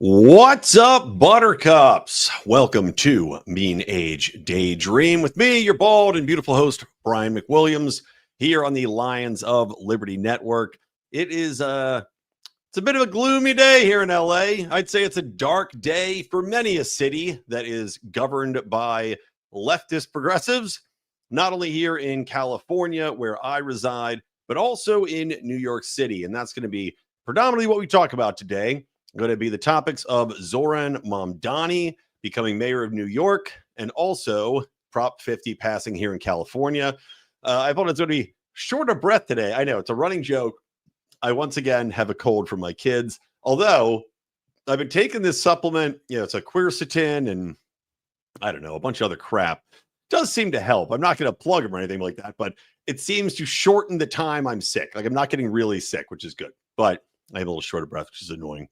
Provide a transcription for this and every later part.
What's up, buttercups? Welcome to Mean Age Daydream with me, your bald and beautiful host, Brian McWilliams, here on the Lions of Liberty Network. It's a bit of a gloomy day here in LA. I'd say it's a dark day for many a city that is governed by leftist progressives, not only here in California, where I reside, but also in New York City. And that's going to be predominantly what we talk about today. Going to be the topics of Zohran Mamdani becoming mayor of New York and also Prop 50 passing here in California. I thought it's going to be short of breath today. I know it's a running joke. I once again have a cold from my kids, although I've been taking this supplement. It's a quercetin and I don't know, a bunch of other crap. It does seem to help. I'm not going to plug them or anything like that, but it seems to shorten the time I'm sick. Like I'm not getting really sick, which is good, but I have a little short of breath, which is annoying.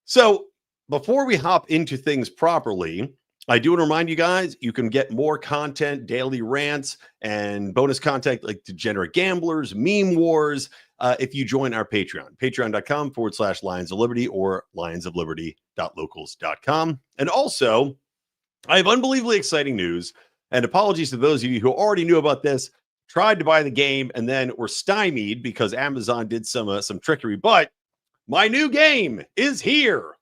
So before we hop into things properly, I do want to remind you guys, you can get more content, daily rants, and bonus content like Degenerate Gamblers, Meme Wars, if you join our Patreon, patreon.com/Lions of Liberty or lionsofliberty.locals.com. And also, I have unbelievably exciting news, and apologies to those of you who already knew about this, tried to buy the game, and then were stymied because Amazon did some trickery, but my new game is here.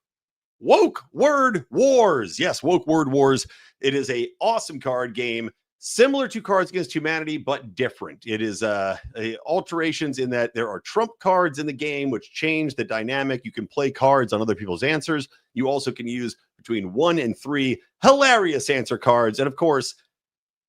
Woke Word Wars. Yes, Woke Word Wars. It is an awesome card game, similar to Cards Against Humanity, but different. It is alterations in that there are trump cards in the game, which change the dynamic. You can play cards on other people's answers. You also can use between 1 and 3 hilarious answer cards. And of course,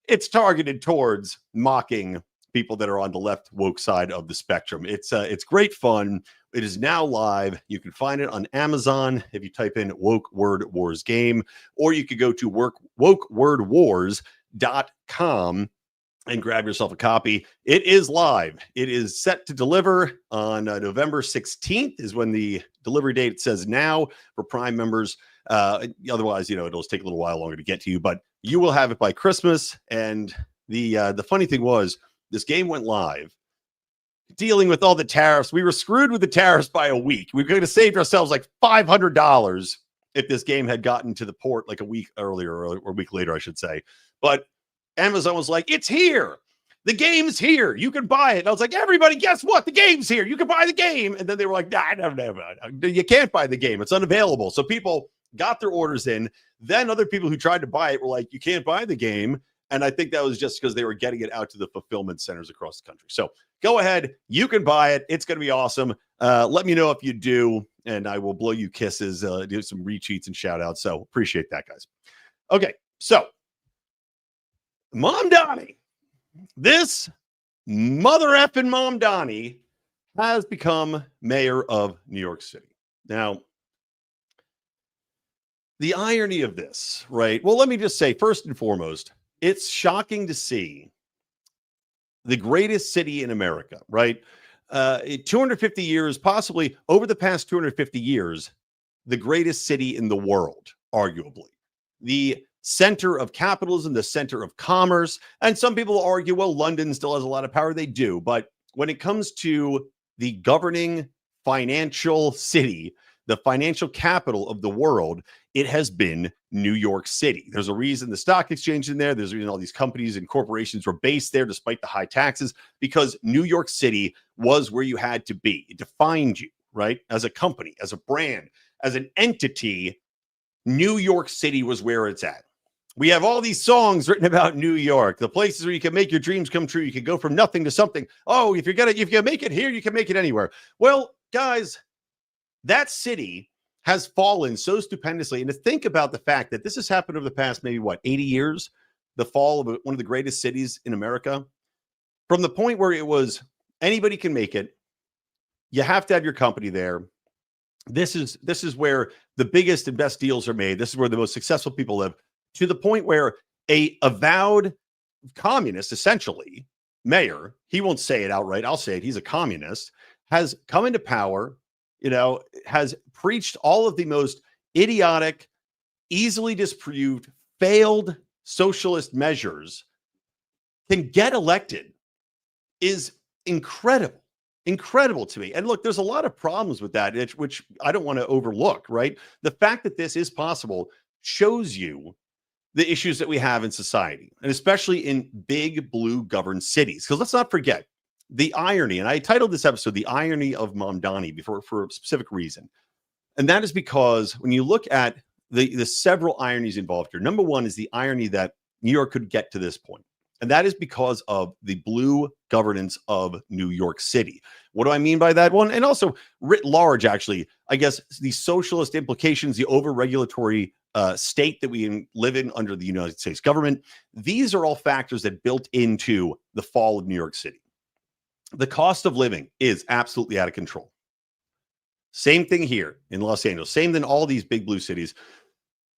it's targeted towards mocking people that are on the left woke side of the spectrum. It's great fun. It is now live. You can find it on Amazon if you type in Woke Word Wars game, or you could go to wokewordwars.com and grab yourself a copy. It is live. It is set to deliver on November 16th is when the delivery date it says now for Prime members. Otherwise, it'll take a little while longer to get to you, but you will have it by Christmas. And the funny thing was, this game went live dealing with all the tariffs. We were screwed with the tariffs by a week. We could have saved ourselves like $500 if this game had gotten to the port like a week earlier or a week later, I should say. But Amazon was like, it's here. The game's here. You can buy it. And I was like, everybody, guess what? The game's here. You can buy the game. And then they were like, nah, you can't buy the game. It's unavailable. So people got their orders in. Then other people who tried to buy it were like, you can't buy the game. And I think that was just because they were getting it out to the fulfillment centers across the country. So go ahead. You can buy it. It's going to be awesome. Let me know if you do, and I will blow you kisses, do some retweets and shout outs. So appreciate that, guys. Okay. So Mamdani, this mother effing Mamdani has become mayor of New York City. Now, the irony of this, right? Well, let me just say, first and foremost, it's shocking to see the greatest city in America, right? 250 years, possibly over the past 250 years, the greatest city in the world, arguably. The center of capitalism, the center of commerce. And some people argue, well, London still has a lot of power. They do. But when it comes to the governing financial city, the financial capital of the world, it has been New York City. There's a reason the stock exchange in there. There's a reason all these companies and corporations were based there despite the high taxes, because New York City was where you had to be. It defined you, right? As a company, as a brand, as an entity, New York City was where it's at. We have all these songs written about New York, the places where you can make your dreams come true. You can go from nothing to something. Oh, if you make it here, you can make it anywhere. Well, guys, that city has fallen so stupendously. And to think about the fact that this has happened over the past maybe, 80 years, the fall of one of the greatest cities in America, from the point where it was anybody can make it, you have to have your company there. This is where the biggest and best deals are made. This is where the most successful people live, to the point where a avowed communist, essentially, mayor, he won't say it outright, I'll say it, he's a communist, has come into power, has preached all of the most idiotic, easily disproved, failed socialist measures, can get elected is incredible. incredible to me. And look, there's a lot of problems with that, which I don't want to overlook, right? The fact that this is possible shows you the issues that we have in society, and especially in big blue governed cities. Because let's not forget the irony, and I titled this episode "The Irony of Mamdani" for a specific reason. And that is because when you look at the several ironies involved here, number one is the irony that New York could get to this point. And that is because of the blue governance of New York City. What do I mean by that one? And also writ large, actually, I guess the socialist implications, the over-regulatory state that we live in under the United States government. These are all factors that built into the fall of New York City. The cost of living is absolutely out of control. Same thing here in Los Angeles, same than all these big blue cities.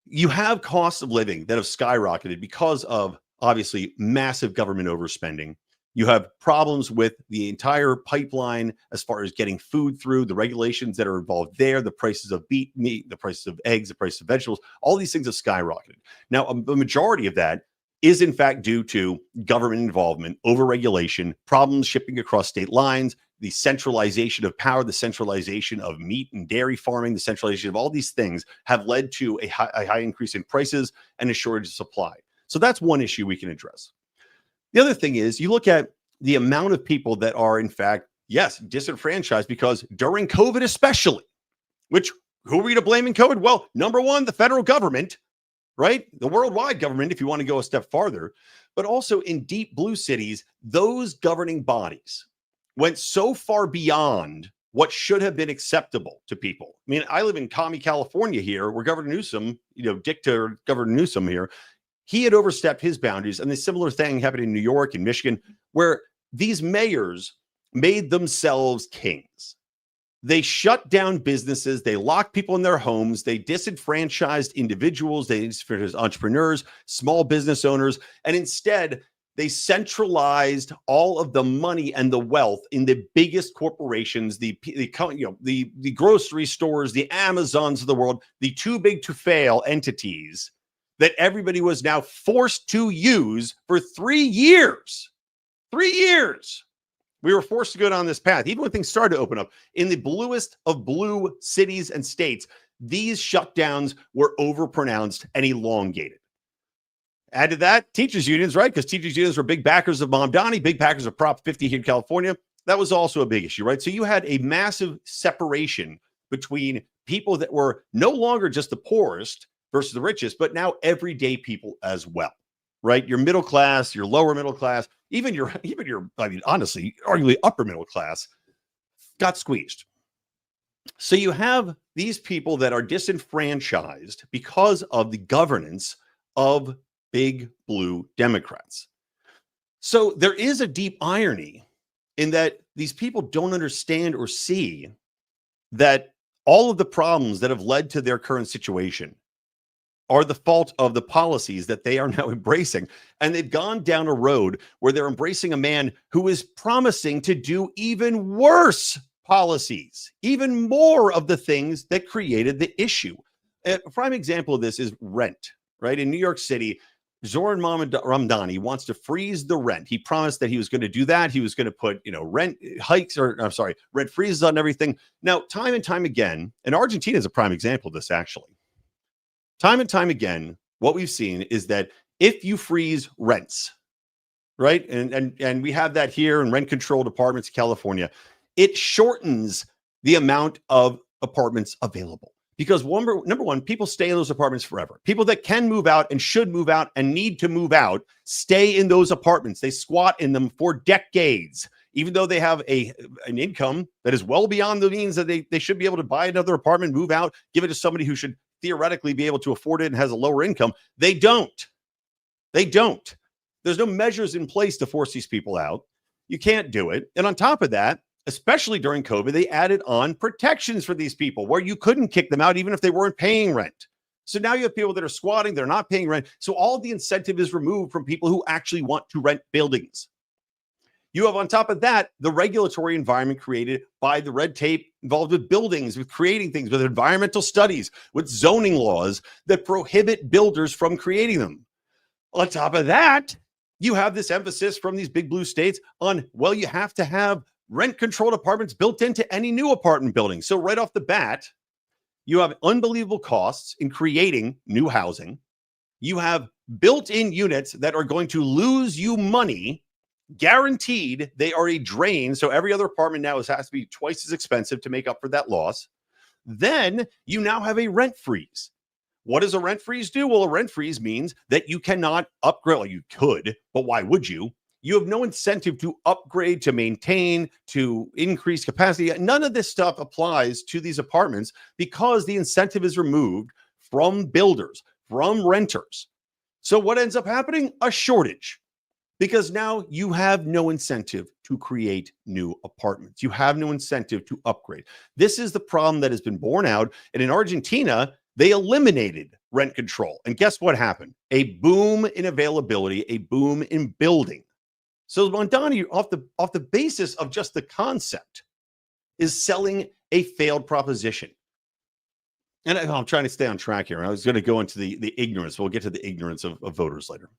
You have costs of living that have skyrocketed because of obviously massive government overspending. You have problems with the entire pipeline as far as getting food through, the regulations that are involved there, the prices of meat, the prices of eggs, the price of vegetables, all these things have skyrocketed. Now, the majority of that is in fact due to government involvement, overregulation, problems shipping across state lines, the centralization of power, the centralization of meat and dairy farming, the centralization of all these things have led to a high increase in prices and a shortage of supply. So that's one issue we can address. The other thing is you look at the amount of people that are, in fact, yes, disenfranchised because during COVID especially, which who are we to blame in COVID? Well, number one, the federal government, right? The worldwide government, if you want to go a step farther, but also in deep blue cities, those governing bodies went so far beyond what should have been acceptable to people. I mean, I live in Commie, California here, where Governor Newsom, dictator Governor Newsom here, he had overstepped his boundaries, and the similar thing happened in New York and Michigan, where these mayors made themselves kings. They shut down businesses, they locked people in their homes, they disenfranchised individuals, they disenfranchised entrepreneurs, small business owners, and instead they centralized all of the money and the wealth in the biggest corporations, the grocery stores, the Amazons of the world, the too big to fail entities that everybody was now forced to use for 3 years. 3 years. We were forced to go down this path. Even when things started to open up, in the bluest of blue cities and states, these shutdowns were overpronounced and elongated. Add to that, teachers unions, right? Because teachers unions were big backers of Mamdani, big backers of Prop 50 here in California. That was also a big issue, right? So you had a massive separation between people that were no longer just the poorest versus the richest, but now everyday people as well, right? Your middle class, your lower middle class, even your, I mean, honestly, arguably upper middle class got squeezed. So you have these people that are disenfranchised because of the governance of big blue Democrats. So there is a deep irony in that these people don't understand or see that all of the problems that have led to their current situation are the fault of the policies that they are now embracing. And they've gone down a road where they're embracing a man who is promising to do even worse policies, even more of the things that created the issue. A prime example of this is rent, right? In New York City, Zohran Mamdani wants to freeze the rent. He promised that he was going to do that. He was going to put, rent hikes, rent freezes on everything. Now, time and time again, and Argentina is a prime example of this, actually. Time and time again, what we've seen is that if you freeze rents, right, and we have that here in rent-controlled apartments in California, it shortens the amount of apartments available. Because number one, people stay in those apartments forever. People that can move out and should move out and need to move out stay in those apartments. They squat in them for decades, even though they have an income that is well beyond the means that they should be able to buy another apartment, move out, give it to somebody who should theoretically be able to afford it and has a lower income. They don't. There's no measures in place to force these people out. You can't do it. And on top of that, especially during COVID, they added on protections for these people where you couldn't kick them out even if they weren't paying rent. So now you have people that are squatting, they're not paying rent. So all the incentive is removed from people who actually want to rent buildings. You have on top of that, the regulatory environment created by the red tape involved with buildings, with creating things, with environmental studies, with zoning laws that prohibit builders from creating them. On top of that, you have this emphasis from these big blue states on, well, you have to have rent-controlled apartments built into any new apartment building. So right off the bat, you have unbelievable costs in creating new housing. You have built-in units that are going to lose you money, guaranteed. They are a drain. So every other apartment now has to be twice as expensive to make up for that loss. Then you now have a rent freeze. What does a rent freeze do? Well, a rent freeze means that you cannot upgrade. Well, you could, but why would you? You have no incentive to upgrade, to maintain, to increase capacity. None of this stuff applies to these apartments because the incentive is removed from builders, from renters. So what ends up happening? A shortage. Because now you have no incentive to create new apartments. You have no incentive to upgrade. This is the problem that has been borne out. And in Argentina, they eliminated rent control. And guess what happened? A boom in availability, a boom in building. So Mamdani, off the basis of just the concept, is selling a failed proposition. And I'm trying to stay on track here. I was going to go into the ignorance. We'll get to the ignorance of voters later.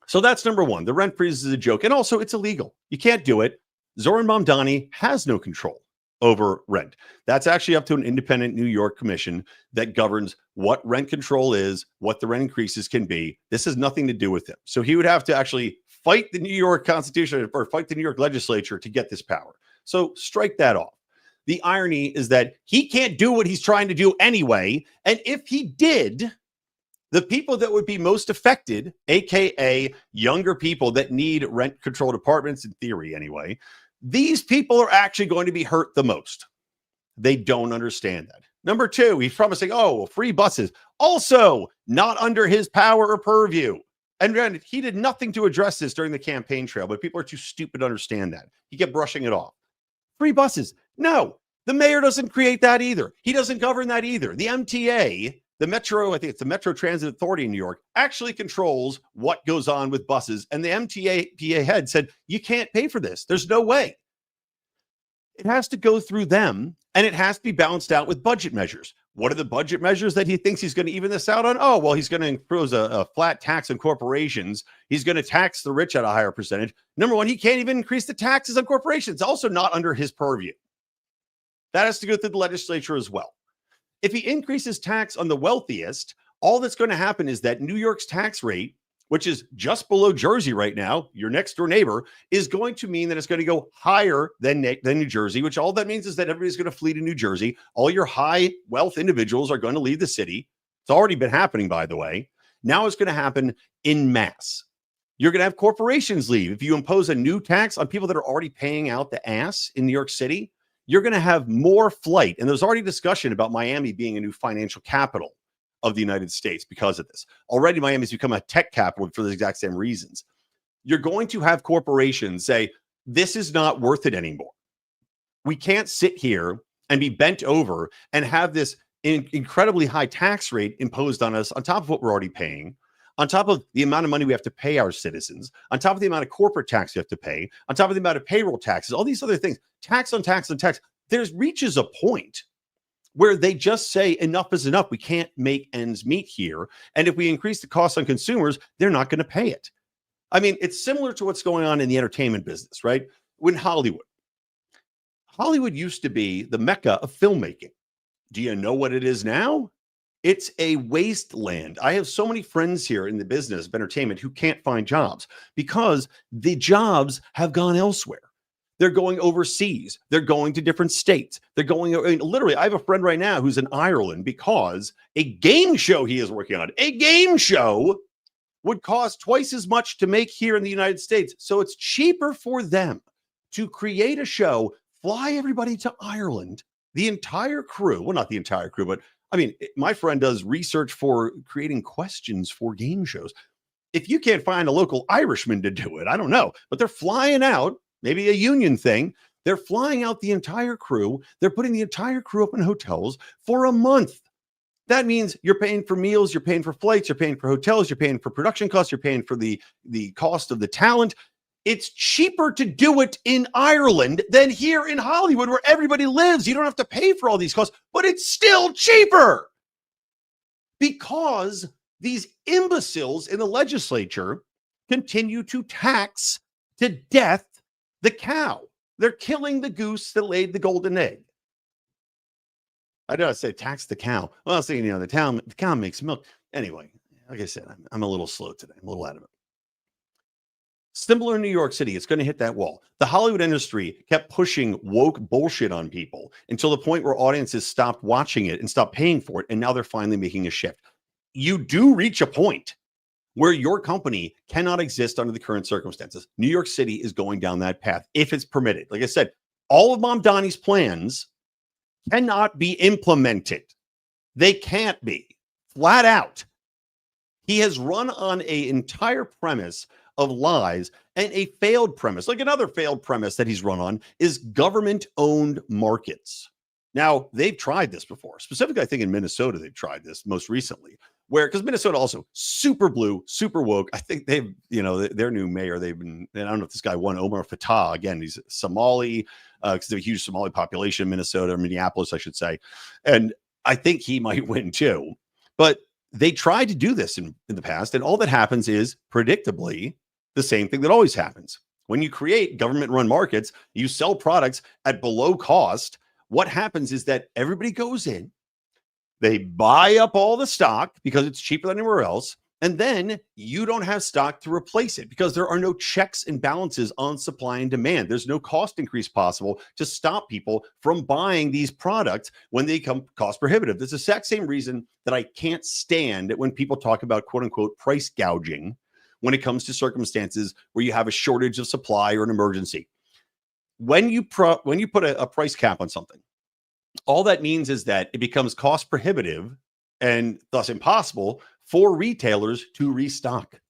So that's number one. The rent freeze is a joke. And also, it's illegal. You can't do it. Zohran Mamdani has no control over rent. That's actually up to an independent New York commission that governs what rent control is, what the rent increases can be. This has nothing to do with him. So he would have to actually fight the New York Constitution or fight the New York legislature to get this power. So strike that off. The irony is that he can't do what he's trying to do anyway. And if he did, the people that would be most affected, aka younger people that need rent-controlled apartments, in theory anyway, these people are actually going to be hurt the most. They don't understand that. Number two, he's promising, free buses. Also, not under his power or purview. And granted, he did nothing to address this during the campaign trail, but people are too stupid to understand that. He kept brushing it off. Free buses. No, the mayor doesn't create that either. He doesn't govern that either. The MTA, the Metro, I think it's the Metro Transit Authority in New York, actually controls what goes on with buses. And the MTA head said, you can't pay for this. There's no way. It has to go through them, and it has to be balanced out with budget measures. What are the budget measures that he thinks he's going to even this out on? Oh, well, he's going to impose a flat tax on corporations. He's going to tax the rich at a higher percentage. Number one, he can't even increase the taxes on corporations. It's also not under his purview. That has to go through the legislature as well. If he increases tax on the wealthiest, all that's going to happen is that New York's tax rate, which is just below Jersey right now, your next door neighbor, is going to mean that it's going to go higher than New Jersey, which all that means is that everybody's going to flee to New Jersey. All your high wealth individuals are going to leave the city. It's already been happening, by the way. Now it's going to happen in mass. You're going to have corporations leave. If you impose a new tax on people that are already paying out the ass in New York City, you're going to have more flight. And there's already discussion about Miami being a new financial capital of the United States because of this. Already Miami's become a tech capital for the exact same reasons. You're going to have corporations say, this is not worth it anymore. We can't sit here and be bent over and have this incredibly high tax rate imposed on us on top of what we're already paying, on top of the amount of money we have to pay our citizens, on top of the amount of corporate tax we have to pay, on top of the amount of payroll taxes, all these other things, tax on tax on tax. There's reaches a point where they just say enough is enough. We can't make ends meet here. And if we increase the cost on consumers, they're not going to pay it. I mean, it's similar to what's going on in the entertainment business, right? When Hollywood used to be the mecca of filmmaking. Do you know what it is now? It's a wasteland. I have so many friends here in the business of entertainment who can't find jobs because the jobs have gone elsewhere. They're going overseas. They're going to different states. They're going, literally, I have a friend right now who's in Ireland because a game show he is working on, a game show would cost twice as much to make here in the United States. So it's cheaper for them to create a show, fly everybody to Ireland, the entire crew. Well, not the entire crew, but I mean, my friend does research for creating questions for game shows. If you can't find a local Irishman to do it, I don't know, but they're flying out. Maybe a union thing. They're flying out the entire crew. They're putting the entire crew up in hotels for a month. That means you're paying for meals, you're paying for flights, you're paying for hotels, you're paying for production costs, you're paying for the cost of the talent. It's cheaper to do it in Ireland than here in Hollywood where everybody lives. You don't have to pay for all these costs, but it's still cheaper because these imbeciles in the legislature continue to tax to death the cow, They're killing the goose that laid the golden egg. I know I say tax the cow. Well, see, the cow makes milk. Anyway, like I said, I'm a little slow today. I'm a little out of it. Similar in New York City, it's going to hit that wall. The Hollywood industry kept pushing woke bullshit on people until the point where audiences stopped watching it and stopped paying for it. And now they're finally making a shift. You do reach a point where your company cannot exist under the current circumstances. New York City is going down that path if it's permitted. Like I said, all of Mamdani's plans cannot be implemented. They can't be. Flat out. He has run on an entire premise of lies, and a failed premise, like another failed premise that he's run on, is government-owned markets. Now, they've tried this before. Specifically, I think in Minnesota, they've tried this most recently, because Minnesota also super blue, super woke. I think they've, their new mayor, I don't know if this guy won, Omar Fatah. Again, he's Somali, because they have a huge Somali population in Minnesota, or Minneapolis, I should say. And I think he might win too. But they tried to do this in the past, and all that happens is, predictably, the same thing that always happens. When you create government-run markets, you sell products at below cost. What happens is that everybody goes in, they buy up all the stock because it's cheaper than anywhere else, and then you don't have stock to replace it because there are no checks and balances on supply and demand. There's no cost increase possible to stop people from buying these products when they become cost prohibitive. There's the exact same reason that I can't stand when people talk about quote unquote price gouging when it comes to circumstances where you have a shortage of supply or an emergency. When you put a price cap on something, all that means is that it becomes cost prohibitive and thus impossible for retailers to restock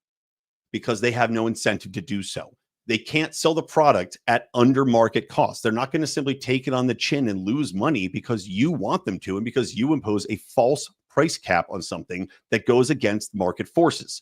because they have no incentive to do so. They can't sell the product at under market cost. They're not going to simply take it on the chin and lose money because you want them to and because you impose a false price cap on something that goes against market forces.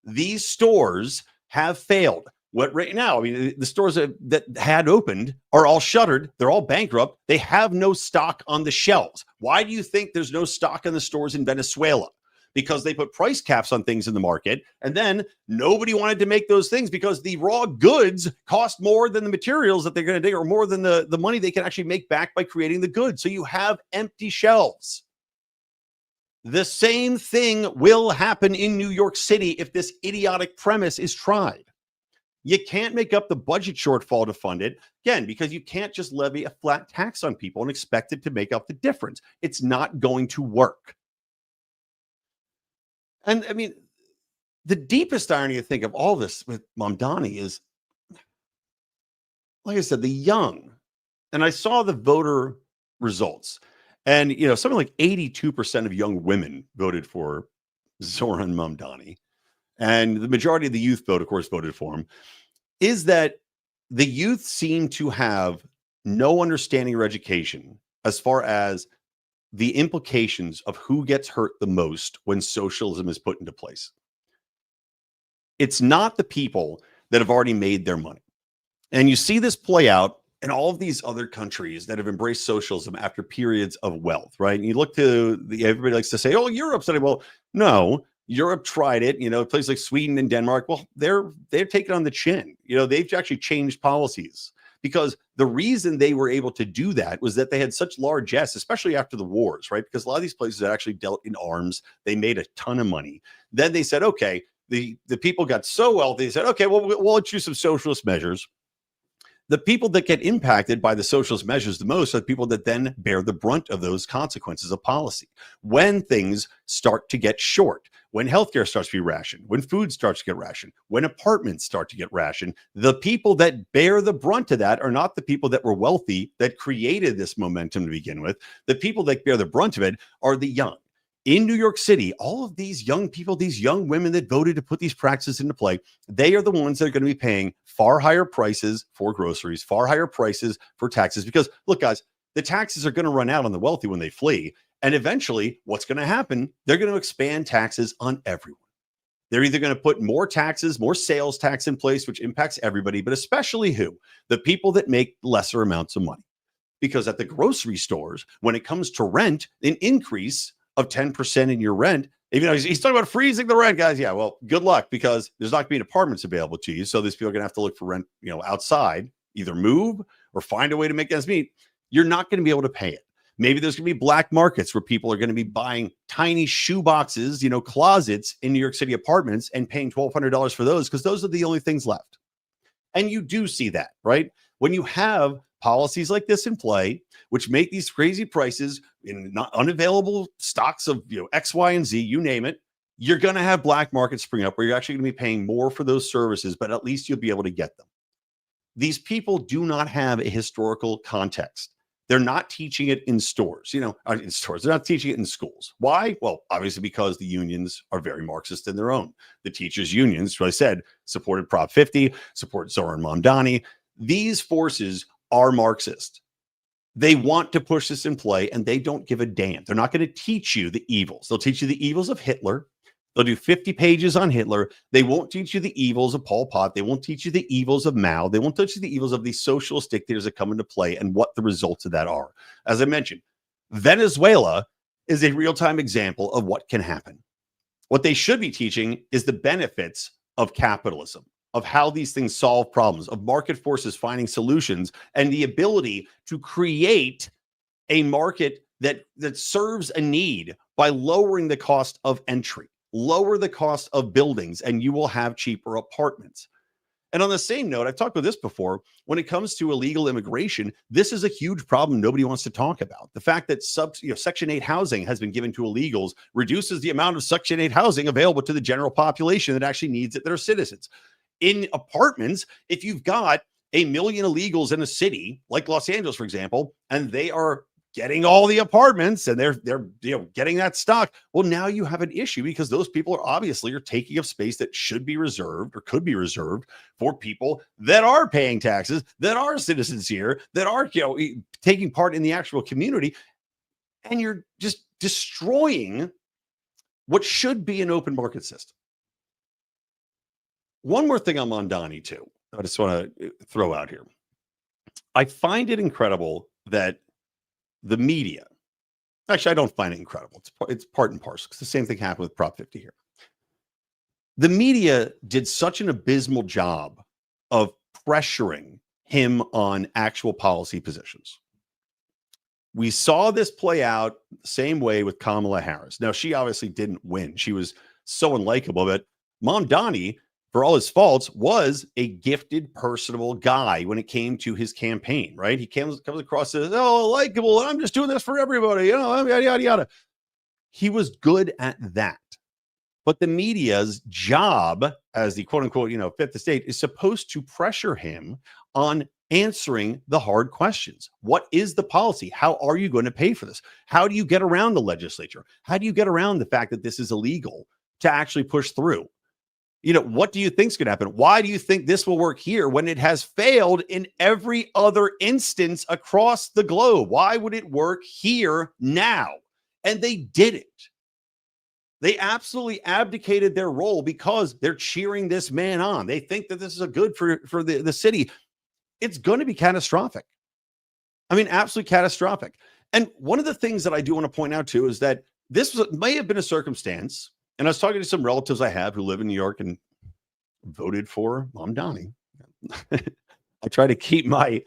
These stores have failed. What right now, the stores that had opened are all shuttered. They're all bankrupt. They have no stock on the shelves. Why do you think there's no stock in the stores in Venezuela? Because they put price caps on things in the market, and then nobody wanted to make those things because the raw goods cost more than the materials that they're going to take, or more than the money they can actually make back by creating the goods. So you have empty shelves. The same thing will happen in New York City if this idiotic premise is tried. You can't make up the budget shortfall to fund it, again, because you can't just levy a flat tax on people and expect it to make up the difference. It's not going to work. And the deepest irony, I think, of all this with Mamdani is, like I said, the young. And I saw the voter results. And, something like 82% of young women voted for Zohran Mamdani. And the majority of the youth vote, of course, voted for him. Is that the youth seem to have no understanding or education as far as the implications of who gets hurt the most when socialism is put into place. It's not the people that have already made their money. And you see this play out in all of these other countries that have embraced socialism after periods of wealth, right? And you look to everybody likes to say, oh, Europe's done it. Well, no, Europe tried it, places like Sweden and Denmark. Well, they're taking on the chin. They've actually changed policies because the reason they were able to do that was that they had such largesse, especially after the wars, right? Because a lot of these places that actually dealt in arms, they made a ton of money. Then they said, okay, the people got so wealthy, they said, okay, well, we'll introduce some socialist measures. The people that get impacted by the socialist measures the most are the people that then bear the brunt of those consequences of policy. When things start to get short, when healthcare starts to be rationed, when food starts to get rationed, when apartments start to get rationed, the people that bear the brunt of that are not the people that were wealthy that created this momentum to begin with. The people that bear the brunt of it are the young. In New York City, all of these young people, these young women that voted to put these practices into play, they are the ones that are going to be paying far higher prices for groceries, far higher prices for taxes. Because look, guys, the taxes are going to run out on the wealthy when they flee. And eventually, what's going to happen? They're going to expand taxes on everyone. They're either going to put more taxes, more sales tax in place, which impacts everybody, but especially who? The people that make lesser amounts of money. Because at the grocery stores, when it comes to rent, an increase of 10% in your rent, even though he's talking about freezing the rent, guys. Yeah, well, good luck, because there's not going to be apartments available to you. So these people are going to have to look for rent, outside, either move or find a way to make ends meet, you're not going to be able to pay it. Maybe there's going to be black markets where people are going to be buying tiny shoe boxes, closets in New York City apartments and paying $1,200 for those because those are the only things left. And you do see that, right? When you have policies like this in play, which make these crazy prices in not unavailable stocks of X, Y, and Z, you name it, you're going to have black markets spring up where you're actually going to be paying more for those services, but at least you'll be able to get them. These people do not have a historical context. They're not teaching it in stores, in stores. They're not teaching it in schools. Why? Well, obviously because the unions are very Marxist in their own. The teachers' unions, as I said, supported Prop 50, support Zohran Mamdani. These forces are Marxist. They want to push this in play, and they don't give a damn. They're not going to teach you the evils. They'll teach you the evils of Hitler. They'll do 50 pages on Hitler. They won't teach you the evils of Pol Pot. They won't teach you the evils of Mao. They won't teach you the evils of these socialist dictators that come into play and what the results of that are. As I mentioned, Venezuela is a real-time example of what can happen. What they should be teaching is the benefits of capitalism, of how these things solve problems, of market forces finding solutions, and the ability to create a market that serves a need by lowering the cost of entry. Lower the cost of buildings, and you will have cheaper apartments. And on the same note, I've talked about this before, when it comes to illegal immigration, this is a huge problem nobody wants to talk about. The fact that Section 8 housing has been given to illegals reduces the amount of Section 8 housing available to the general population that actually needs it, that are citizens. In apartments, if you've got 1 million illegals in a city, like Los Angeles, for example, and they are getting all the apartments and they're getting that stock. Well, now you have an issue because those people are taking up space that should be reserved or could be reserved for people that are paying taxes, that are citizens here, that are taking part in the actual community. And you're just destroying what should be an open market system. One more thing on Mamdani too, I just want to throw out here. I find it incredible that the media, actually, I don't find it incredible. It's part and parcel because the same thing happened with Prop 50 here. The media did such an abysmal job of pressuring him on actual policy positions. We saw this play out the same way with Kamala Harris. Now, she obviously didn't win. She was so unlikable, but Mamdani, for all his faults, was a gifted, personable guy when it came to his campaign, right? He comes across as, likable, I'm just doing this for everybody, yada, yada, yada. He was good at that. But the media's job as the quote-unquote, fifth estate is supposed to pressure him on answering the hard questions. What is the policy? How are you going to pay for this? How do you get around the legislature? How do you get around the fact that this is illegal to actually push through? What do you think is going to happen? Why do you think this will work here when it has failed in every other instance across the globe? Why would it work here now? And they did it. They absolutely abdicated their role because they're cheering this man on. They think that this is a good for the city. It's going to be catastrophic. I mean, absolutely catastrophic. And one of the things that I do want to point out too is that this may have been a circumstance. And I was talking to some relatives I have who live in New York and voted for Mamdani. I try to keep my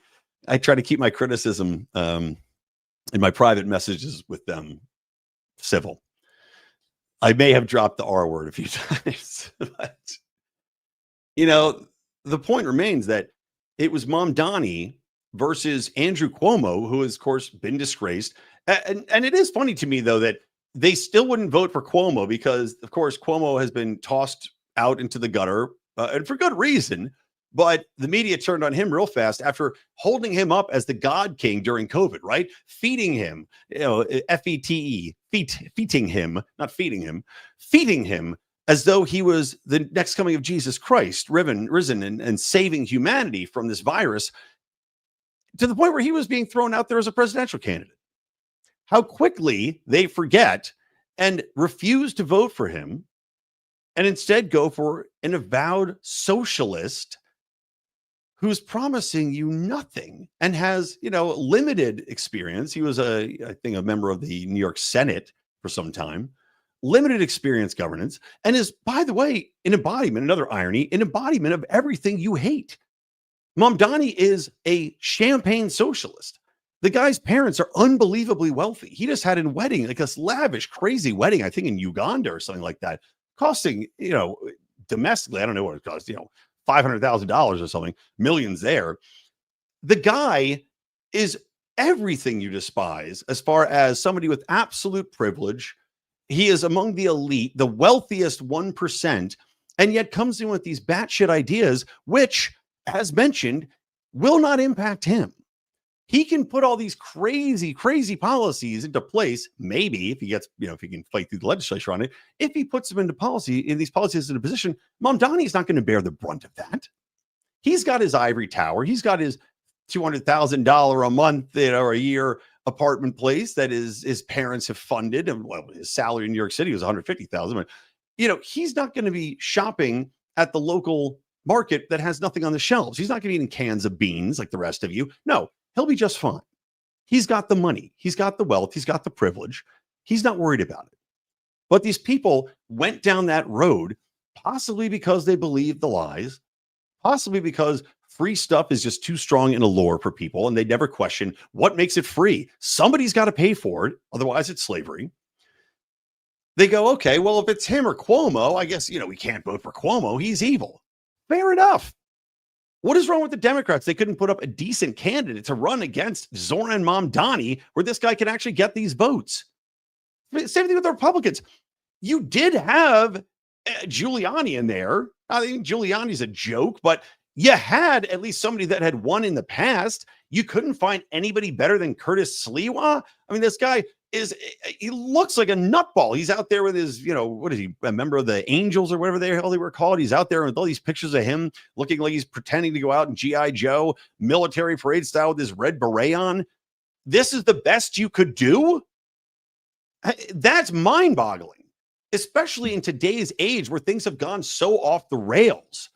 criticism in my private messages with them civil. I may have dropped the R word a few times, but the point remains that it was Mamdani versus Andrew Cuomo, who has, of course, been disgraced. And it is funny to me, though, that they still wouldn't vote for Cuomo because, of course, Cuomo has been tossed out into the gutter and for good reason. But the media turned on him real fast after holding him up as the God King during COVID, right? Feeding him, F-E-T-E, feeding him, not feeding him, feeding him as though he was the next coming of Jesus Christ, risen and saving humanity from this virus, to the point where he was being thrown out there as a presidential candidate. How quickly they forget and refuse to vote for him and instead go for an avowed socialist who's promising you nothing and has, limited experience. He was I think a member of the New York Senate for some time, limited experience governance, and is, by the way, an embodiment, another irony, an embodiment of everything you hate. Mamdani is a champagne socialist. The guy's parents are unbelievably wealthy. He just had a wedding, like this lavish, crazy wedding, I think in Uganda or something like that, costing, domestically, I don't know what it cost, $500,000 or something, millions there. The guy is everything you despise as far as somebody with absolute privilege. He is among the elite, the wealthiest 1%, and yet comes in with these batshit ideas, which, as mentioned, will not impact him. He can put all these crazy, crazy policies into place. Maybe if he gets, if he can fight through the legislature on it, if he puts them into policy, in these policies in a position, Mamdani is not going to bear the brunt of that. He's got his ivory tower. He's got his $200,000 a month or a year apartment place that his parents have funded. And well, his salary in New York City was $150,000. But he's not going to be shopping at the local market that has nothing on the shelves. He's not going to be eating cans of beans like the rest of you. No, he'll be just fine. He's got the money. He's got the wealth. He's got the privilege. He's not worried about it. But these people went down that road, possibly because they believed the lies, possibly because free stuff is just too strong in a lure for people, and they never question what makes it free. Somebody's got to pay for it. Otherwise, it's slavery. They go, okay, well, if it's him or Cuomo, I guess, we can't vote for Cuomo. He's evil. Fair enough. What is wrong with the Democrats? They couldn't put up a decent candidate to run against Zohran Mamdani, where this guy can actually get these votes. Same thing with the Republicans. You did have Giuliani in there. I think Giuliani's a joke, but you had at least somebody that had won in the past. You couldn't find anybody better than Curtis Sliwa. I mean, this guy he looks like a nutball. He's out there with his, what is he, a member of the Angels or whatever the hell they were called. He's out there with all these pictures of him looking like he's pretending to go out in G.I. Joe military parade style with his red beret on. This is the best you could do? That's mind-boggling, especially in today's age where things have gone so off the rails.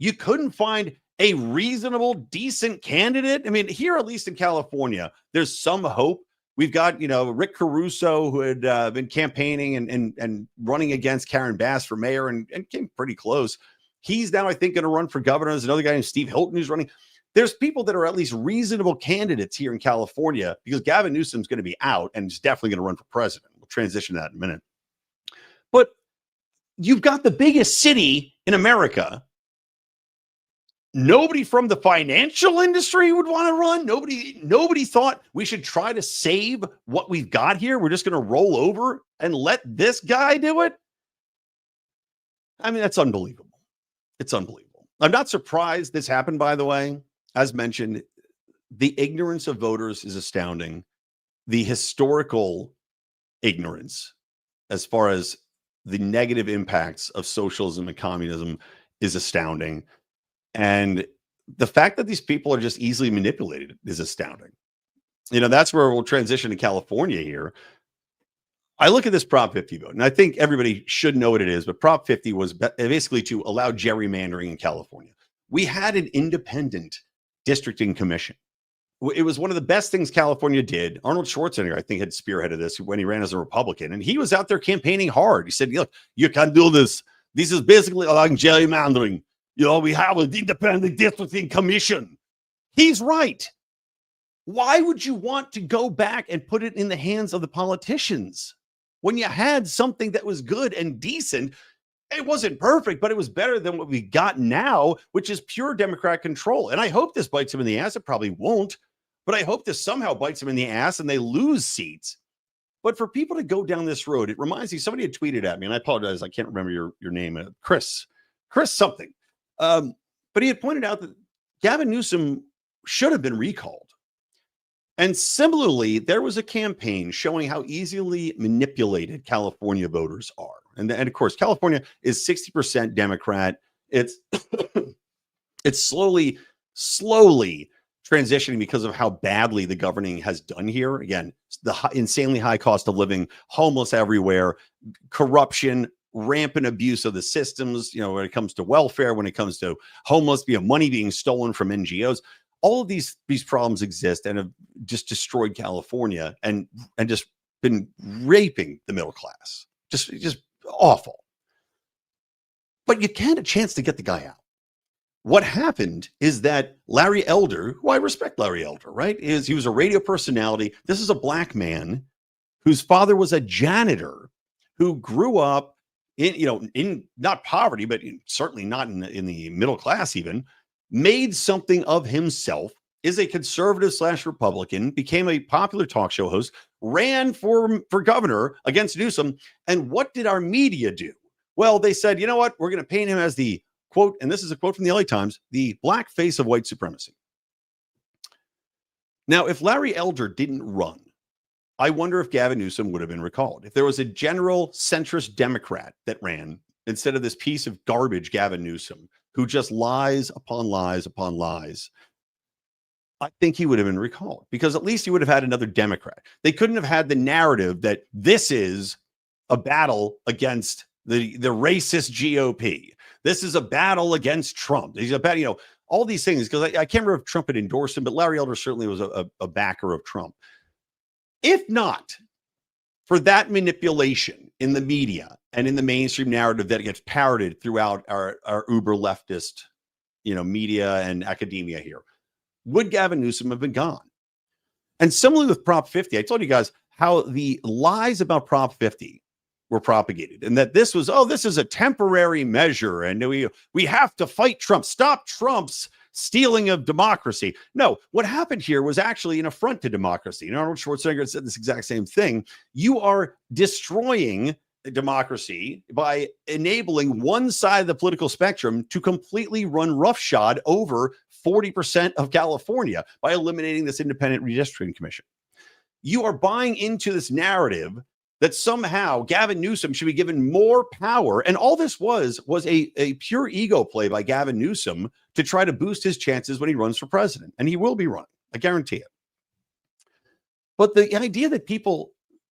You couldn't find a reasonable, decent candidate. I mean, here, at least in California, there's some hope. We've got, Rick Caruso, who had been campaigning and running against Karen Bass for mayor and came pretty close. He's now, I think, going to run for governor. There's another guy named Steve Hilton who's running. There's people that are at least reasonable candidates here in California, because Gavin Newsom's going to be out and is definitely going to run for president. We'll transition to that in a minute. But you've got the biggest city in America. Nobody from the financial industry would want to run. Nobody thought we should try to save what we've got here. We're just going to roll over and let this guy do it. I mean, that's unbelievable. It's unbelievable. I'm not surprised this happened, by the way. As mentioned, the ignorance of voters is astounding. The historical ignorance, as far as the negative impacts of socialism and communism, is astounding. And the fact that these people are just easily manipulated is astounding. That's where we'll transition to California here. I look at this Prop 50 vote, and I think everybody should know what it is, but Prop 50 was basically to allow gerrymandering in California. We had an independent districting commission. It was one of the best things California did. Arnold Schwarzenegger, I think, had spearheaded this when he ran as a Republican, and he was out there campaigning hard. He said, look, you can't do this. This is basically like gerrymandering. We have an independent districting commission. He's right. Why would you want to go back and put it in the hands of the politicians when you had something that was good and decent? It wasn't perfect, but it was better than what we got now, which is pure Democrat control. And I hope this bites them in the ass. It probably won't, but I hope this somehow bites them in the ass and they lose seats. But for people to go down this road, it reminds me, somebody had tweeted at me, and I apologize, I can't remember your name, Chris something. But he had pointed out that Gavin Newsom should have been recalled. And similarly, there was a campaign showing how easily manipulated California voters are. And of course, California is 60% Democrat. It's it's slowly transitioning because of how badly the governing has done here. Again, the insanely high cost of living, homeless everywhere, corruption, rampant abuse of the systems, when it comes to welfare, when it comes to homeless, money being stolen from NGOs. All of these problems exist and have just destroyed California and just been raping the middle class. Just awful. But you had a chance to get the guy out. What happened is that Larry Elder, who I respect Larry Elder, right? He was a radio personality. This is a black man whose father was a janitor who grew up in not poverty, but certainly not in the middle class even, made something of himself, is a conservative / Republican, became a popular talk show host, ran for governor against Newsom. And what did our media do? Well, they said, you know what? We're going to paint him as the quote, and this is a quote from the LA Times, the black face of white supremacy. Now, if Larry Elder didn't run, I wonder if Gavin Newsom would have been recalled. If there was a general centrist Democrat that ran instead of this piece of garbage, Gavin Newsom, who just lies upon lies upon lies, I think he would have been recalled because at least he would have had another Democrat. They couldn't have had the narrative that this is a battle against the racist GOP. This is a battle against Trump. He's a battle, all these things, because I can't remember if Trump had endorsed him, but Larry Elder certainly was a backer of Trump. If not for that manipulation in the media and in the mainstream narrative that gets parroted throughout our uber leftist, media and academia here, would Gavin Newsom have been gone? And similarly with Prop 50, I told you guys how the lies about Prop 50 were propagated and that this is a temporary measure and we have to fight Trump, stop Trump's stealing of democracy. No, what happened here was actually an affront to democracy. And Arnold Schwarzenegger said this exact same thing. You are destroying democracy by enabling one side of the political spectrum to completely run roughshod over 40% of California by eliminating this independent redistricting commission. You are buying into this narrative that somehow Gavin Newsom should be given more power. And all this was a pure ego play by Gavin Newsom to try to boost his chances when he runs for president. And he will be running, I guarantee it. But the idea that people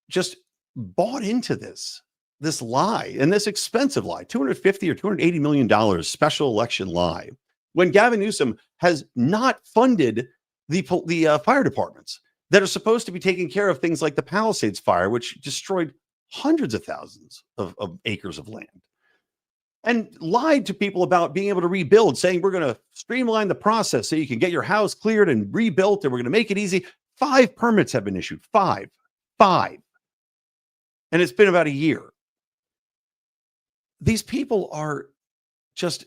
just bought into this lie, and this expensive lie, $250 or $280 million special election lie, when Gavin Newsom has not funded the fire departments that are supposed to be taking care of things like the Palisades fire, which destroyed hundreds of thousands of acres of land, and lied to people about being able to rebuild, saying we're going to streamline the process so you can get your house cleared and rebuilt, and we're going to make it easy. 5 permits have been issued. Five. And it's been about a year. These people are just,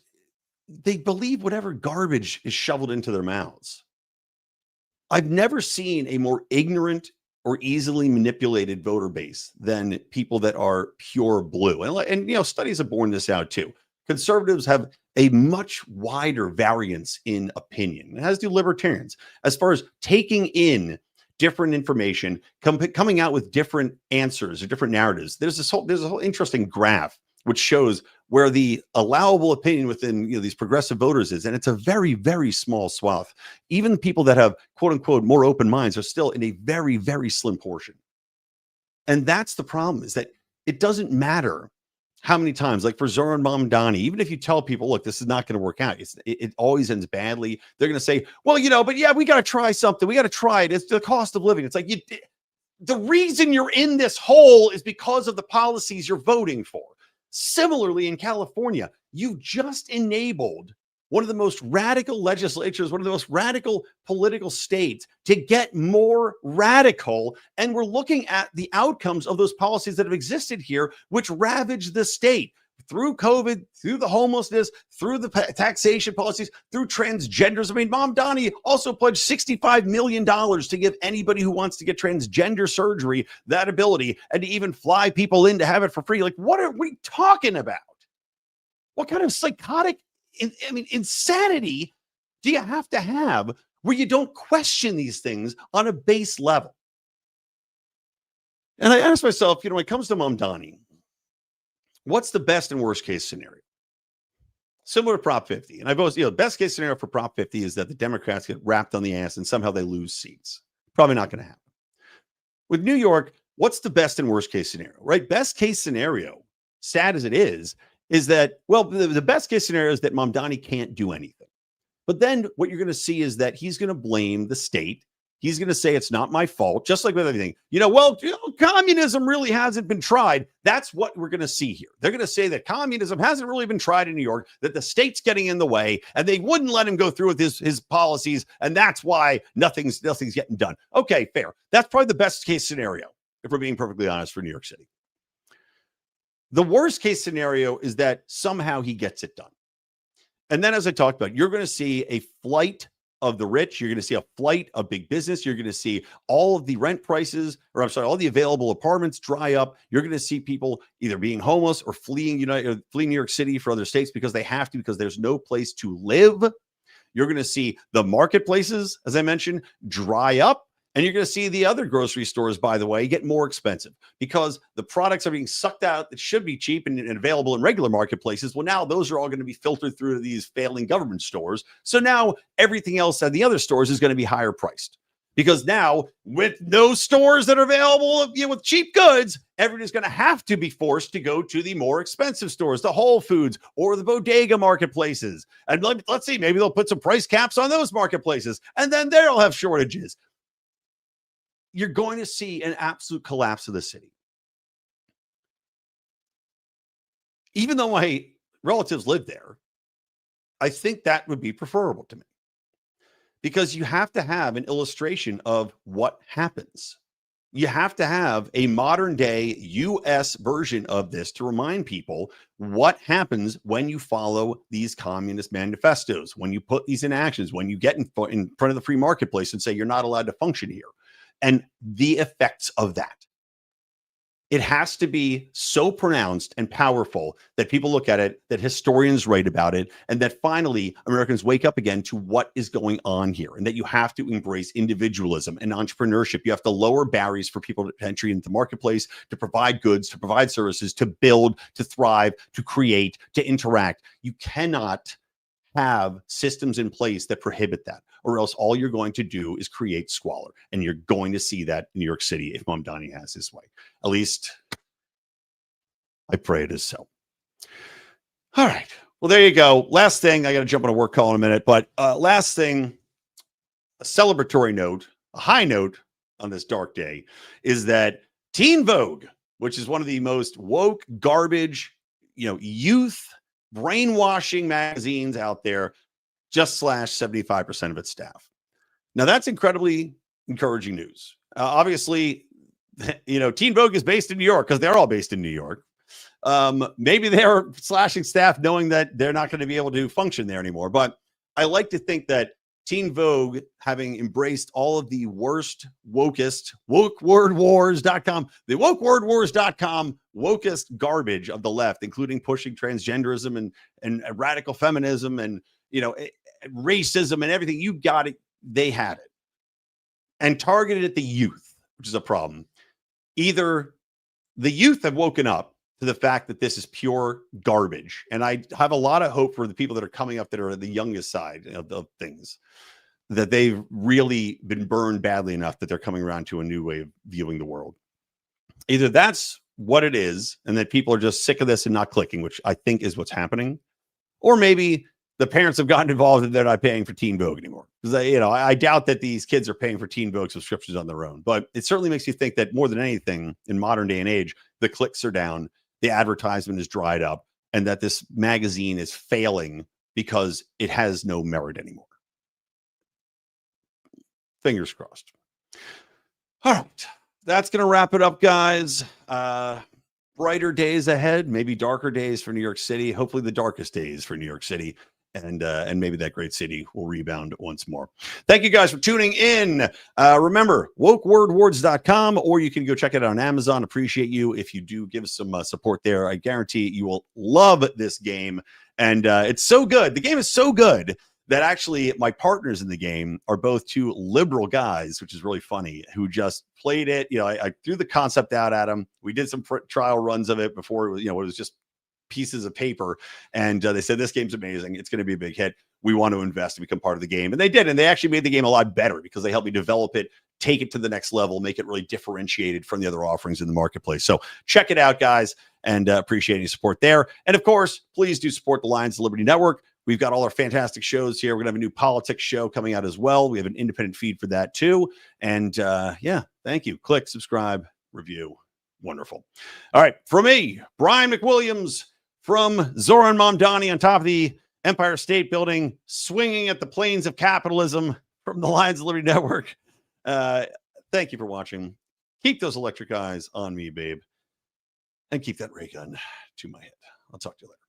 they believe whatever garbage is shoveled into their mouths. I've never seen a more ignorant or easily manipulated voter base than people that are pure blue. And studies have borne this out too. Conservatives have a much wider variance in opinion, as do libertarians, as far as taking in different information, coming out with different answers or different narratives. There's a whole interesting graph which shows where the allowable opinion within these progressive voters is, and it's a very, very small swath. Even people that have quote unquote more open minds are still in a very, very slim portion. And that's the problem, is that it doesn't matter how many times, like for Zohran Mamdani, even if you tell people, look, this is not going to work out, it always ends badly. They're going to say, well, but yeah, we got to try something. We got to try it. It's the cost of living. It's like, the reason you're in this hole is because of the policies you're voting for. Similarly, in California, you've just enabled one of the most radical legislatures, one of the most radical political states to get more radical. And we're looking at the outcomes of those policies that have existed here, which ravage the state through COVID, through the homelessness, through the taxation policies, through transgenders. I mean, Mamdani also pledged $65 million to give anybody who wants to get transgender surgery that ability, and to even fly people in to have it for free. Like, what are we talking about? What kind of psychotic, insanity do you have to have where you don't question these things on a base level? And I ask myself, when it comes to Mamdani, what's the best and worst case scenario? Similar to Prop 50. And I've always, best case scenario for Prop 50 is that the Democrats get wrapped on the ass and somehow they lose seats. Probably not going to happen. With New York, what's the best and worst case scenario, right? Best case scenario, sad as it is that, well, the best case scenario is that Mamdani can't do anything. But then what you're going to see is that he's going to blame the state He's going to say it's not my fault, just like with everything. Well, communism really hasn't been tried. That's what we're going to see here. They're going to say that communism hasn't really been tried in New York, that the state's getting in the way, and they wouldn't let him go through with his policies, and that's why nothing's getting done. Okay, fair. That's probably the best case scenario, if we're being perfectly honest, for New York City. The worst case scenario is that somehow he gets it done. And then, as I talked about, you're going to see a flight of the rich. You're going to see a flight of big business. You're going to see all of the rent prices, all the available apartments dry up. You're going to see people either being homeless or fleeing New York City for other states because they have to, because there's no place to live. You're going to see the marketplaces, as I mentioned, dry up. And you're going to see the other grocery stores, by the way, get more expensive because the products are being sucked out that should be cheap and available in regular marketplaces. Well, now those are all going to be filtered through to these failing government stores. So now everything else at the other stores is going to be higher priced because now with no stores that are available with cheap goods, everybody's going to have to be forced to go to the more expensive stores, the Whole Foods or the bodega marketplaces. And let's see, maybe they'll put some price caps on those marketplaces and then they'll have shortages. You're going to see an absolute collapse of the city. Even though my relatives live there, I think that would be preferable to me because you have to have an illustration of what happens. You have to have a modern day US version of this to remind people what happens when you follow these communist manifestos, when you put these in actions, when you get in front of the free marketplace and say you're not allowed to function here. And the effects of that. It has to be so pronounced and powerful that people look at it, that historians write about it, and that finally Americans wake up again to what is going on here, and that you have to embrace individualism and entrepreneurship. You have to lower barriers for people to entry into the marketplace, to provide goods, to provide services, to build, to thrive, to create, to interact. You cannot have systems in place that prohibit that, or else all you're going to do is create squalor. And you're going to see that in New York City if Mamdani has his way. At least I pray it is so. All right. Well, there you go. Last thing, I got to jump on a work call in a minute, but last thing, a celebratory note, a high note on this dark day is that Teen Vogue, which is one of the most woke, garbage, youth brainwashing magazines out there, just slashed 75% of its staff. Now that's incredibly encouraging news. Obviously, Teen Vogue is based in New York because they're all based in New York. Maybe they're slashing staff knowing that they're not going to be able to function there anymore. But I like to think that Teen Vogue, having embraced all of the worst, wokest, wokewordwars.com, the wokewordwars.com wokest garbage of the left, including pushing transgenderism and radical feminism and, racism and everything. You got it. They had it. And targeted at the youth, which is a problem. Either the youth have woken up to the fact that this is pure garbage. And I have a lot of hope for the people that are coming up that are the youngest side of things, that they've really been burned badly enough that they're coming around to a new way of viewing the world. Either that's what it is, and that people are just sick of this and not clicking, which I think is what's happening. Or maybe the parents have gotten involved and they're not paying for Teen Vogue anymore. Because I doubt that these kids are paying for Teen Vogue subscriptions on their own. But it certainly makes you think that more than anything in modern day and age, the clicks are down, the advertisement is dried up, and that this magazine is failing because it has no merit anymore. Fingers crossed. All right. That's going to wrap it up, guys. Brighter days ahead, maybe darker days for New York City. Hopefully the darkest days for New York City. And maybe that great city will rebound once more. Thank you guys for tuning in. Remember, wokewordwars.com, or you can go check it out on Amazon. Appreciate you if you do give us some support there. I guarantee you will love this game. And it's so good. The game is so good that actually my partners in the game are both two liberal guys, which is really funny, who just played it. I threw the concept out at them. We did some trial runs of it before it was, it was just pieces of paper. And they said, this game's amazing. It's going to be a big hit. We want to invest and become part of the game. And they did. And they actually made the game a lot better because they helped me develop it, take it to the next level, make it really differentiated from the other offerings in the marketplace. So check it out, guys, and appreciate any support there. And of course, please do support the Lions of Liberty Network. We've got all our fantastic shows here. We're going to have a new politics show coming out as well. We have an independent feed for that too. And yeah, thank you. Click, subscribe, review. Wonderful. All right. From me, Brian McWilliams, from Zohran Mamdani on top of the Empire State Building, swinging at the plains of capitalism from the Lions of Liberty Network. Thank you for watching. Keep those electric eyes on me, babe. And keep that ray gun to my head. I'll talk to you later.